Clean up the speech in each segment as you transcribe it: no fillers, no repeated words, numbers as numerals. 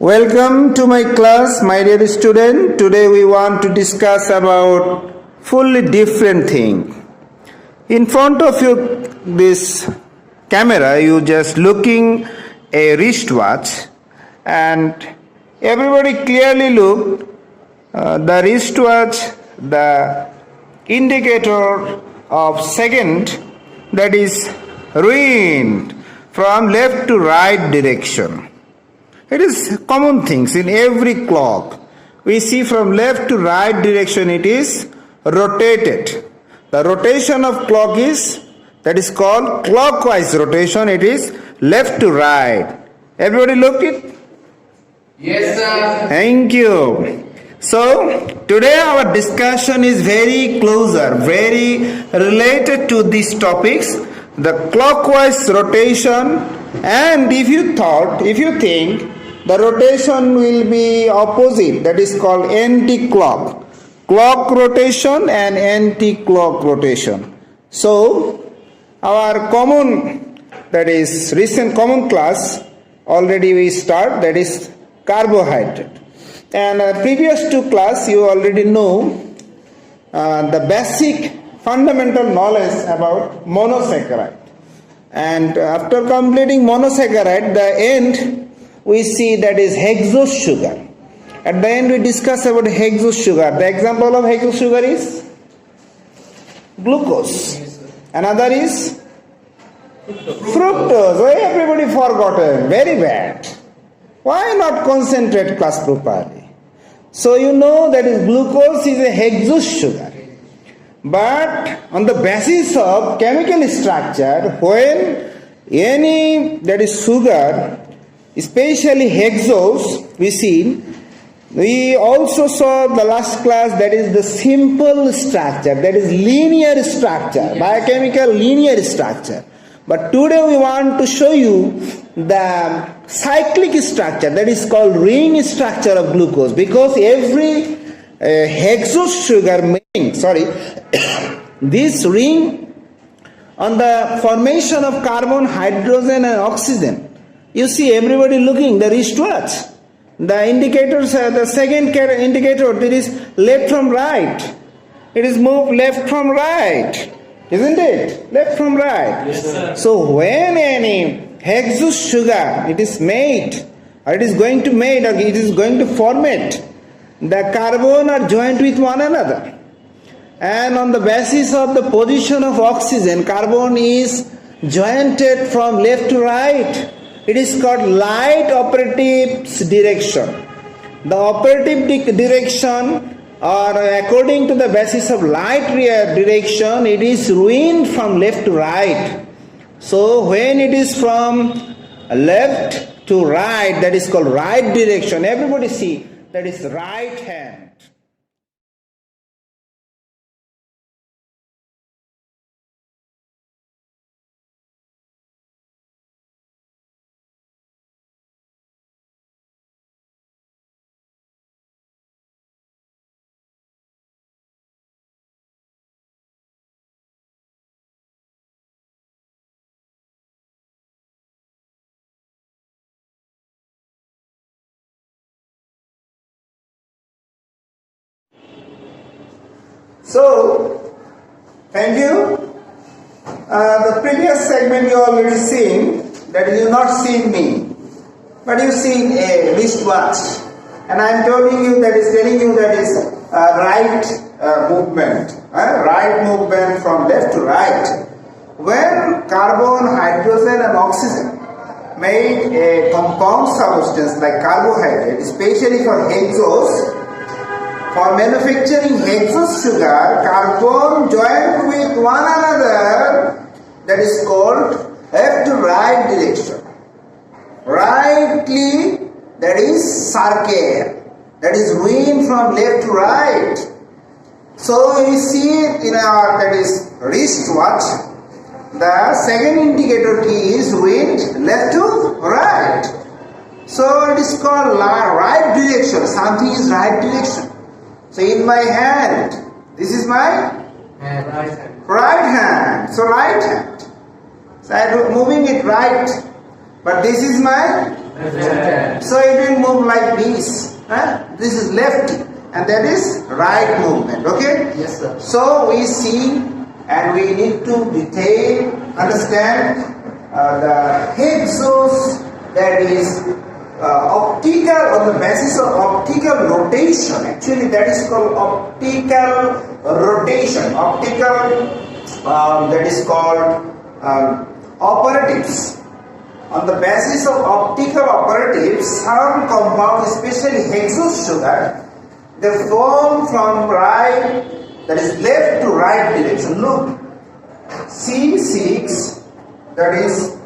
Welcome to my class, my dear student. Today we want to discuss about fully different thing. In front of you, this camera, you just looking a wristwatch, and everybody clearly look the wristwatch, the indicator of second, that is ruined from left to right direction. It is common things in every clock. We see from left to right direction it is rotated. The rotation of clock that is called clockwise rotation. It is left to right. Everybody look it? Yes, sir. Thank you. So today our discussion is very closer, very related to these topics, the clockwise rotation. And if you think the rotation will be opposite, that is called anti-clock. Clock rotation and anti-clock rotation. So our recent common class already we start, that is carbohydrate. And previous two class you already know the basic fundamental knowledge about monosaccharide. And after completing monosaccharide, the end we see that is hexose sugar. At the end we discuss about hexose sugar. The example of hexose sugar is glucose. Another is fructose. Oh, everybody forgotten. Very bad. Why not concentrate class properly? So you know that is glucose is a hexose sugar. But on the basis of chemical structure, when any that is sugar, especially hexose, we also saw the last class, that is the simple structure, that is linear structure, biochemical linear structure. But today we want to show you the cyclic structure, that is called ring structure of glucose, because every hexose sugar this ring on the formation of carbon, hydrogen and oxygen. You see everybody looking the wristwatch. The indicators, the second indicator, that is left from right. It is moved left from right, isn't it? Left from right. Yes, sir. So when any hexose sugar it is made, or it is going to made, or it is going to formate, the carbon are joined with one another. And on the basis of the position of oxygen, carbon is jointed from left to right. It is called light operative direction. The operative direction, or according to the basis of light direction, it is ruined from left to right. So when it is from left to right, that is called right direction. Everybody see, that is right hand. So, thank you. The previous segment you already seen, that is you not seen me, but you seen a wristwatch, and I am telling you that is right movement from left to right. When carbon, hydrogen and oxygen made a compound substance like carbohydrate, especially for hexose. For manufacturing hexose sugar, carbon joined with one another, that is called left to right direction. Rightly, that is circle, that is ruined from left to right. So we see it in our, that is wristwatch, the second indicator key is ruined left to right. So it is called right direction, something is right direction. So in my hand, this is my Right hand. right hand. So right hand. So I am moving it right. But this is my, Left hand. so it will move like this. This is left and that is right movement. Okay? Yes, sir. So we see and we need to detail, understand the hexos, that is optical, on the basis of optical rotation. Actually that is called optical rotation. Optical, that is called operatives. On the basis of optical operatives, some compounds, especially hexose sugar, they form from right, that is left to right direction. Look, C6, that is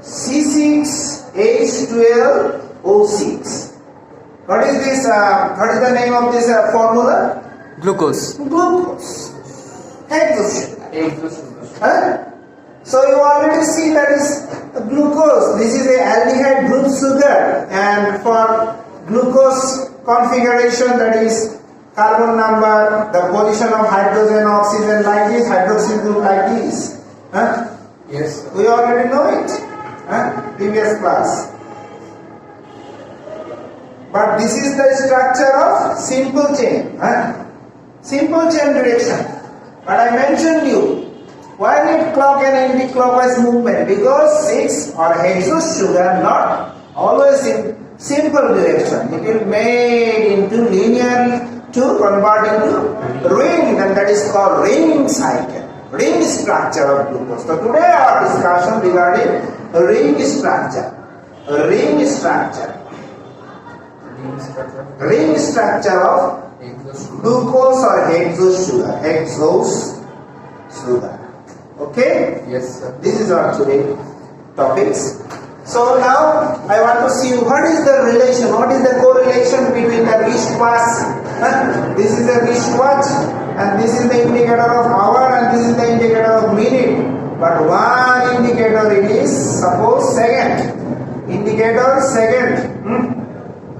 C6H12O6. What is this? What is the name of this formula? Glucose. Glucose. Hexose sugar. Exhaust. Huh? So you already see that is glucose. This is a aldehyde group sugar, and for glucose configuration, that is carbon number, the position of hydrogen, oxygen like this, hydroxyl group like this. Huh? Yes, sir. We already know it. Previous class. But this is the structure of simple chain. Simple chain reaction. But I mentioned you, why need clock and anti-clockwise movement? Because 6 or hexose sugar not always in simple direction. It will made into linear to convert into ring, and that is called ring cycle. Ring structure of glucose. So today our discussion regarding ring structure. Ring structure. Ring structure of Exhaust. glucose or hexose sugar. Hexose sugar. Okay? Yes, sir. This is our today topics. So now I want to see what is the relation, what is the correlation between the wristwatch. This is the wristwatch and this is the indicator of hour and this is the indicator of minute. But one indicator it is, suppose second. Indicator second.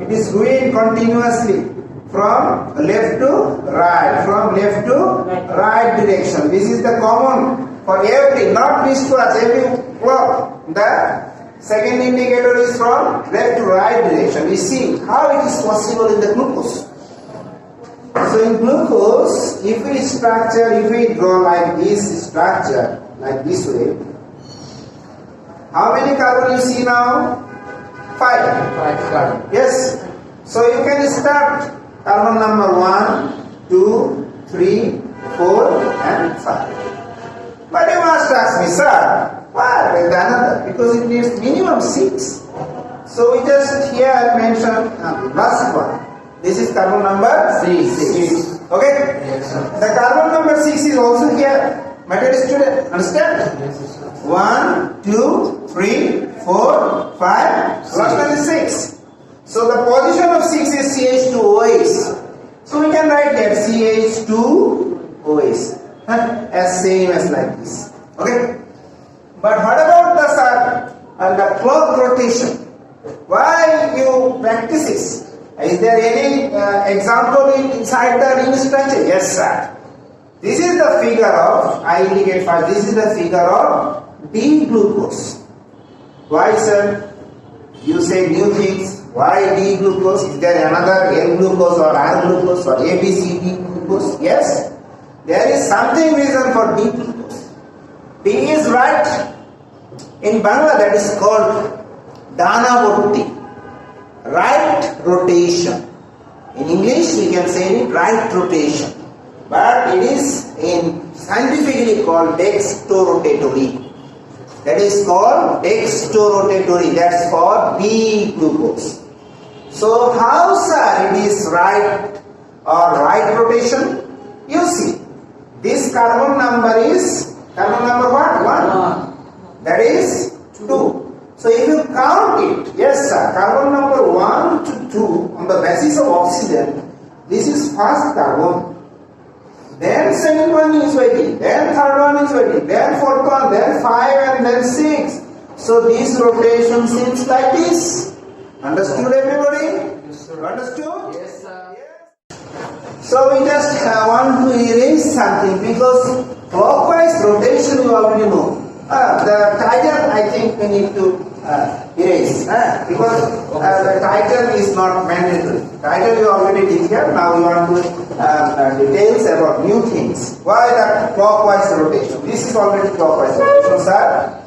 It is doing continuously from left to right, from left to right direction. This is the common for every, not wristwatch, every clock. The second indicator is from left to right direction. We see how it is possible in the glucose. So in glucose, if we draw like this structure, like this way, how many carbon you see now? 5. 5 carbon. Yes. So you can start carbon number 1, 2, 3, 4 and 5. But you must ask me, sir, why with another? Because it needs minimum 6. So we just here mention last one. This is carbon number 6. Okay? Yes, sir. The carbon number 6 is also here. My dear student, understand? Yes, sir. 1, 2, 3, 4, 5, last one is 6. So the position of 6 is CH2OH. So we can write here CH2OH. As same as like this. Okay? But what about the clock rotation? Why you practice this? Is there any example inside the ring structure? Yes, sir. This is the figure of, I indicate first, this is the figure of D-glucose. Why, sir? You say new things. Why D-glucose? Is there another L-glucose or R-glucose or ABCD glucose? Yes. There is something reason for D-glucose. D is right. In Bangla that is called Danavorti. Right rotation. In English we can say it right rotation. But it is scientifically called dextrorotatory. That is called dextrorotatory. That's for D-glucose. So how, sir, it is right or right rotation? You see, this carbon number is, carbon number what? 1. That is 2. So if you count it, yes sir, carbon number 1 to 2 on the basis of oxygen, this is first carbon. Then second one is waiting, then third one is waiting, then fourth one, then 5 and then 6. So this rotation seems like this. Understood everybody? Yes, sir. Understood? Yes, sir. So we just want to erase something because clockwise rotation you already know. The title I think we need to erase because the title is not mandatory. Title you already did here. Now we want to details about new things. Why the clockwise rotation? This is already clockwise rotation, sir.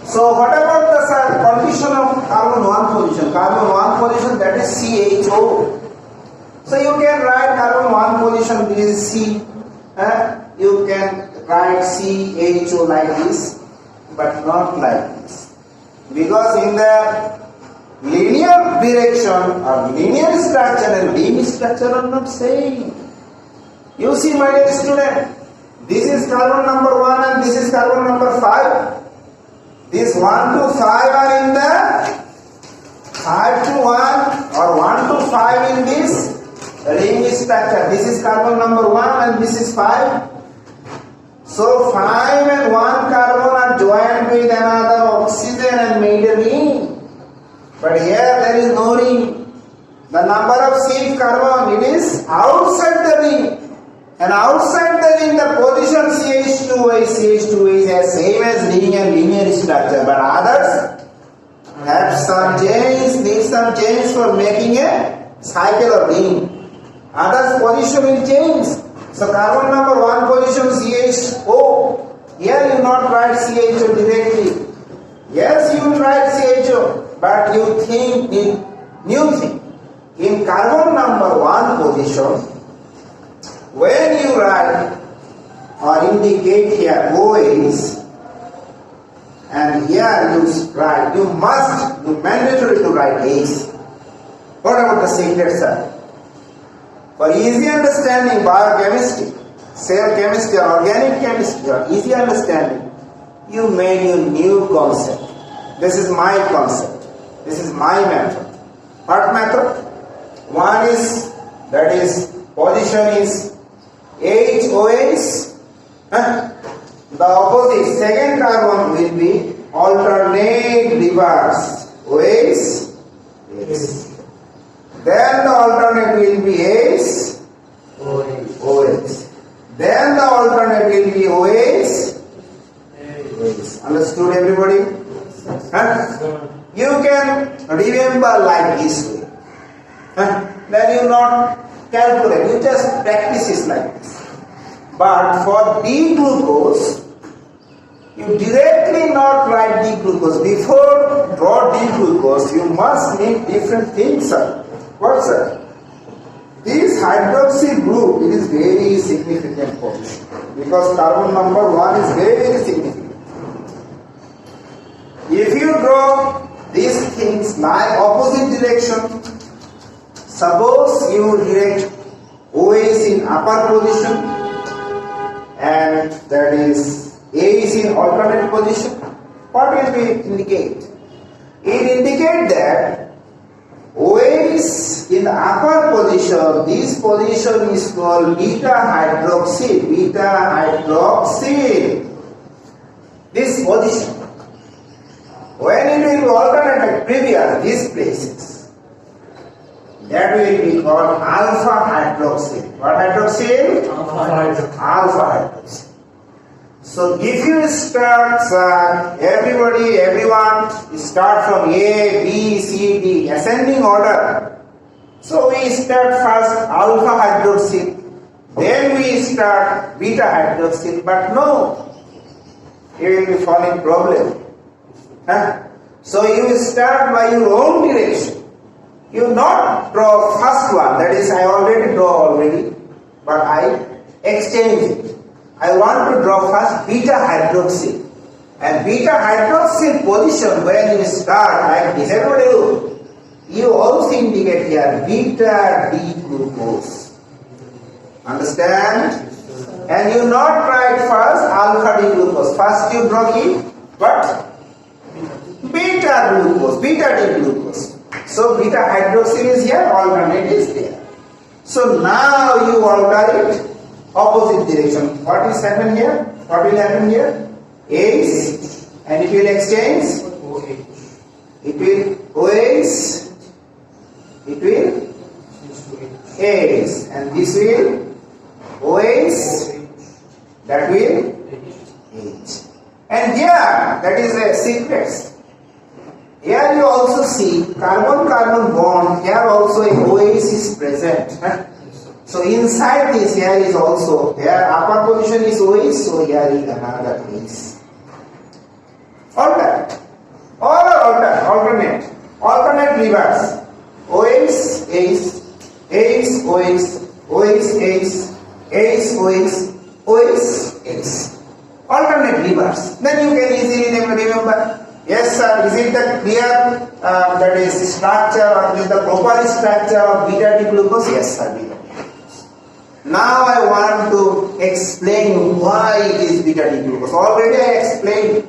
So what about the condition of carbon 1 position? Carbon 1 position, that is CHO. So you can write carbon 1 position, this is C. You can write CHO like this, but not like this. Because in the linear direction or linear structure and beam structure are not same. You see, my dear student, this is carbon number 1 and this is carbon number 5. These 1 to 5 are in the 5 to 1 or 1 to 5 in this ring structure. This is carbon number 1 and this is 5. So 5 and 1 carbon are joined with another oxygen and made a ring. But here there is no ring. The number of C carbon, it is outside the ring. And outside the ring, the position CH2A is the same as ring and linear structure. But others have some change, need some change for making a cycle or ring. Others position will change. So carbon number 1 position CHO. Here you not write CHO directly. Yes, you will write CHO, but you think in new thing. In carbon number 1 position, when you write or indicate here OH, and here you write, you mandatory to write H. What about the secret side? For easy understanding, biochemistry, cell chemistry, organic chemistry, or easy understanding, you made a new concept. This is my concept. This is my method. What method? One is, that is, position is HOH. The opposite, second carbon will be alternate reverse. OH. Then the alternate will be H. OH. Then the alternate will be OH. Understood everybody? You can remember like this way. Then you not calculate, you just practice it like this. But for D-glucose, you directly not write D-glucose. Before draw D-glucose, you must need different things, sir. What, sir? This hydroxy group, it is very significant position because carbon number 1 is very significant. If you draw these things like opposite direction, suppose you direct OH in upper position and that is A is in alternate position, what will it indicate? It indicates that OH in the upper position, this position is called beta hydroxy. This position. When it will be alternate like previous, these places, that will be called alpha hydroxy. What hydroxy? Alpha hydroxy. So if you start, everyone start from A, B, C, D, ascending order. So we start first alpha hydroxy, then we start beta hydroxy, but no, you will be falling problem. So you will start by your own direction. You not draw first one, that is I already draw already, but I exchange it. I want to draw first beta hydroxy. And beta hydroxy position when you start like this, everybody look. You also indicate here beta D-glucose. Understand? And you not write first alpha D-glucose. First you draw it, what? Beta glucose, beta D-glucose. So beta hydroxy is here, alternate is there. So now you alter it. Opposite direction. What is happen here? What will happen here? H, and it will exchange. It will OH. It will H, and this will OH. That will H. And here That is a secret. Here you also see carbon-carbon bond. Here also a OH is present. So inside this, here is also, here upper position is OH, so here is another OH. Alternate. All are alternate reverse. OH, H, H, OH, OH, H, H, OH, OH, H. Alternate reverse. Then you can easily remember. Yes, sir. Is it the clear that is structure or is the proper structure of beta D glucose? Yes, sir. Beta D glucose. Now I want to explain why it is beta D glucose. Already I explained.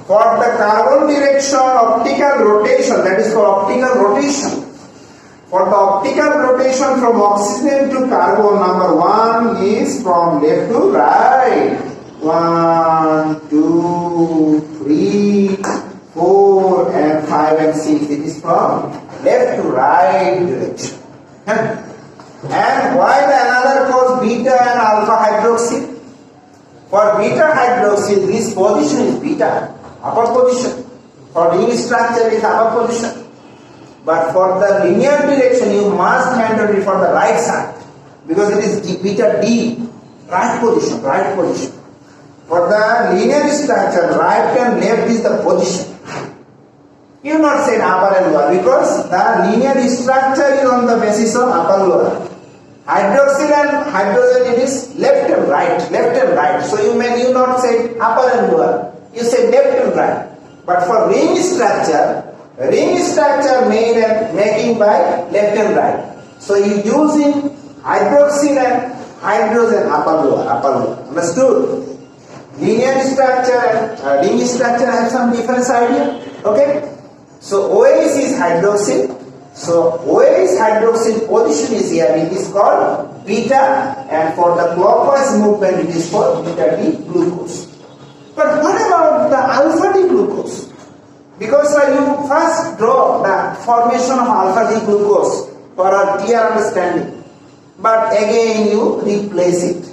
For the carbon direction optical rotation, that is called optical rotation. For the optical rotation from oxygen to carbon, number 1 is from left to right. 1, 2, 3, 4 and 5 and 6. It is from left to right direction. And while another cause beta and alpha hydroxyl. For beta hydroxyl, this position is beta, upper position. For ring structure is upper position. But for the linear direction, you must mandatory for the right side because it is beta D, right position, right position. For the linear structure, right and left is the position. You not say upper and lower because the linear structure is on the basis of upper lower. Hydroxyl and hydrogen, it is left and right. So you not say upper and lower. You say left and right. But for ring structure making by left and right. So you using hydroxyl and hydrogen upper lower. Understood? Linear structure and ring structure have some different idea. Okay? So OH is hydroxyl. So OH hydroxyl position is here. It is called beta, and for the clockwise movement it is called beta D glucose. But what about the alpha D glucose? Because you first draw the formation of alpha D glucose for a clear understanding. But again you replace it.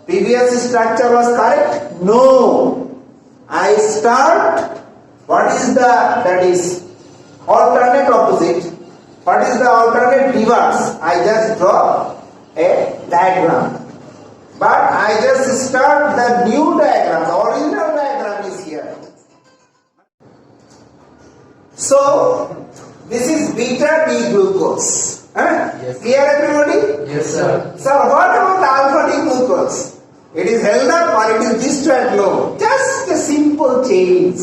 Previous structure was correct? No. I start, what is that is alternate opposite. What is the alternate reverse? I just draw a diagram. But I just start the new diagram. The original diagram is here. So, this is beta D glucose. Yes. Clear everybody? Yes, sir. So, what about alpha D glucose? It is held up or it is destroyed low. Just a simple change.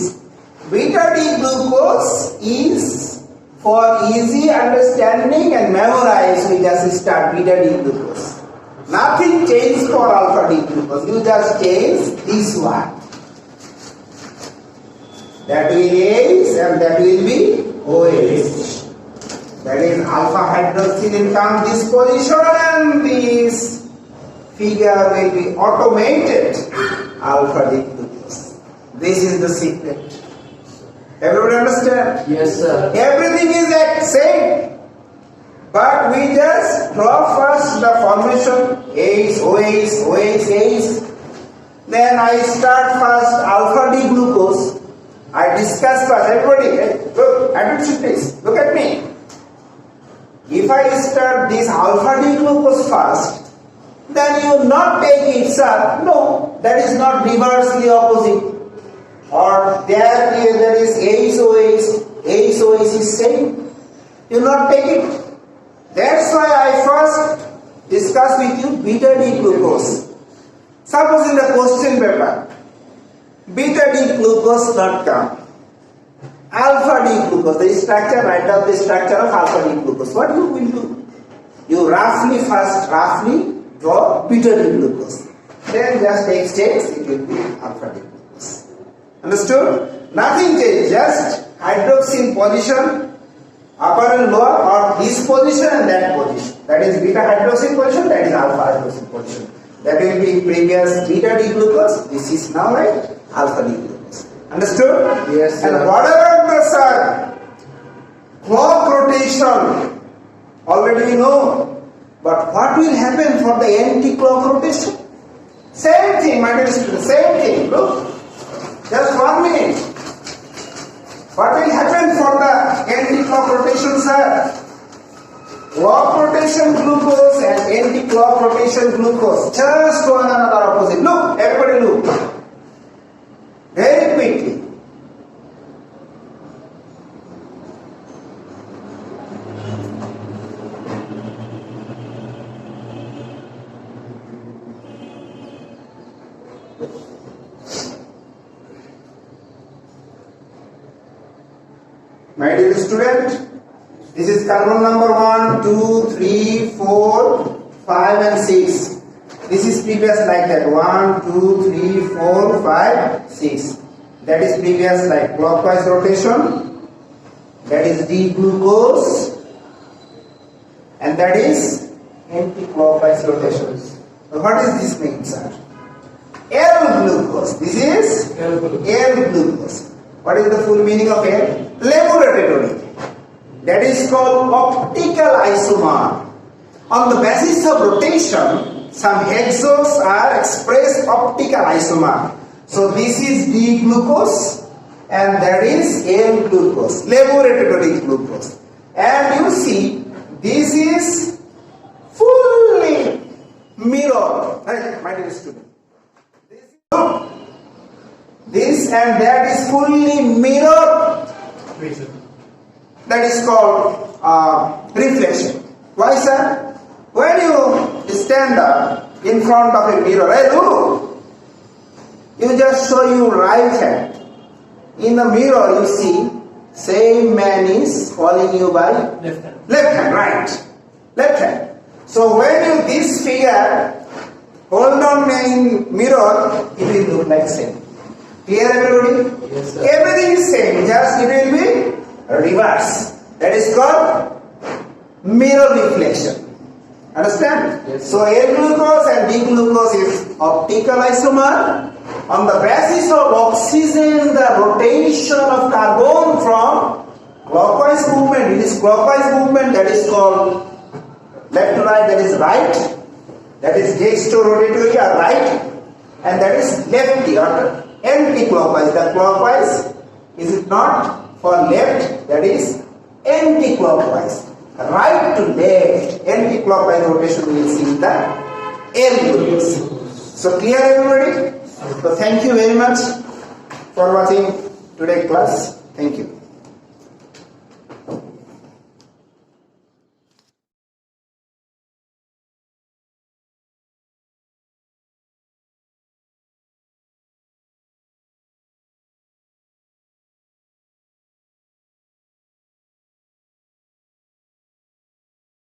Beta D glucose is for easy understanding and memorize. We just start beta D glucose. Nothing changed for alpha D glucose. You just change this one. That will be H and that will be OH. That is alpha hydroxyl in come this position and this figure will be automated alpha D glucose. This is the secret. Everybody understand? Yes, sir. Everything is same. But we just draw first the formation H, OH, OH, H. Then I start first alpha D glucose. I discuss first. Everybody, look, attention please. Look at me. If I start this alpha D glucose first, then you not take it, sir. No, that is not reversely opposite. Or there is HOH is same. You not take it. That's why I first discuss with you beta D glucose. Suppose in the question paper, beta D glucose not come. Alpha D glucose, the structure, write down the structure of alpha D glucose. What you will do? You roughly draw beta D glucose. Then just exchange, it will be alpha D glucose. Understood? Nothing change, just hydroxyl position, upper and lower, or this position and that position. That is beta hydroxyl position, that is alpha hydroxyl position. That will be previous beta D glucose, this is now right, alpha D glucose. Understood? Yes, sir. And whatever the sir, clock rotation, already we know. But what will happen for the anti-clock rotation? Same thing, my dear students, same thing. Look. Just 1 minute. What will happen for the anti-clock rotation, sir? Clock rotation glucose and anti-clock rotation glucose. Just one another opposite. Look, everybody look. Very quickly. My dear student, this is carbon number 1, 2, 3, 4, 5 and 6. This is previous like that. 1, 2, 3, 4, 5, 6. That is previous like clockwise rotation. That is D-glucose. And that is anti-clockwise rotation. So what does this mean, sir? L-glucose. This is L-glucose. What is the full meaning of L? Laboratory. That is called optical isomer. On the basis of rotation, some hexos are expressed optical isomer. So this is D-glucose and that is L-glucose, laboratory glucose. And you see, this is fully mirrored. Right, my dear student. This and that is fully mirrored. That is called reflection. Why, sir? When you stand up in front of a mirror, hey, look, you just show your right hand. In the mirror, you see same man is calling you by Left hand. left hand, right, left hand. So when you this figure hold on in mirror, it will look like same. Clear, everybody? Yes, sir. Everything is same, just it will be reverse. That is called mirror reflection. Understand? Yes, so L-glucose and D-glucose is optical isomer. On the basis of oxygen, the rotation of carbon from clockwise movement, it is clockwise movement, that is called left to right, that is right. That is dextrorotatory or right. And that is lefty or anti-clockwise. The clockwise is it not for left, that is anti-clockwise. Right to left, anti-clockwise rotation we will see in the L-glucose. So clear, everybody? So thank you very much for watching today's class. Thank you.